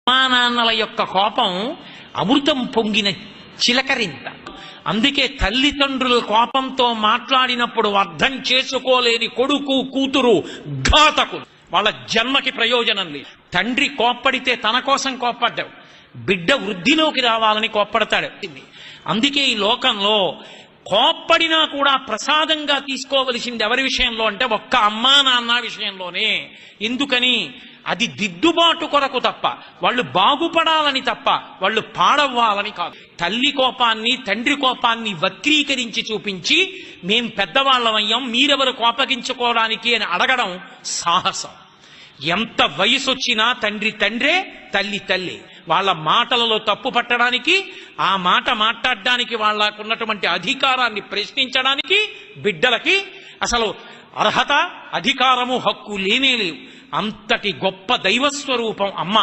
నాన్నల యొక్క కోపం అమృతం పొంగిన చిలకరింత. అందుకే తల్లిదండ్రుల కోపంతో మాట్లాడినప్పుడు అర్థం చేసుకోలేని కొడుకు కూతురు ఘాతకులు, వాళ్ళ జన్మకి ప్రయోజనం లేదు. తండ్రి కోప్పడితే తన కోసం కోప్పడ్డావు, బిడ్డ వృద్ధిలోకి రావాలని కోప్పడతాడు. అందుకే ఈ లోకంలో కోప్పడినా కూడా ప్రసాదంగా తీసుకోవలసింది ఎవరి విషయంలో అంటే ఒక్క అమ్మా నాన్న విషయంలోనే. ఎందుకని? అది దిద్దుబాటు కొరకు తప్ప, వాళ్ళు బాగుపడాలని తప్ప, వాళ్ళు పాడవ్వాలని కాదు. తల్లి కోపాన్ని తండ్రి కోపాన్ని వక్రీకరించి చూపించి మేం పెద్దవాళ్ళమయ్యాం మీరెవరు కోపగించుకోవడానికి అని అడగడం సాహసం. ఎంత వయసు వచ్చినా తండ్రి తండ్రే, తల్లి తల్లి. వాళ్ళ మాటలలో తప్పు పట్టడానికి, ఆ మాట మాట్లాడడానికి, వాళ్ళకున్నటువంటి అధికారాన్ని ప్రశ్నించడానికి బిడ్డలకి అసలు అర్హత, అధికారము, హక్కు లేనే లేవు. అంతటి గొప్ప దైవస్వరూపం అమ్మ.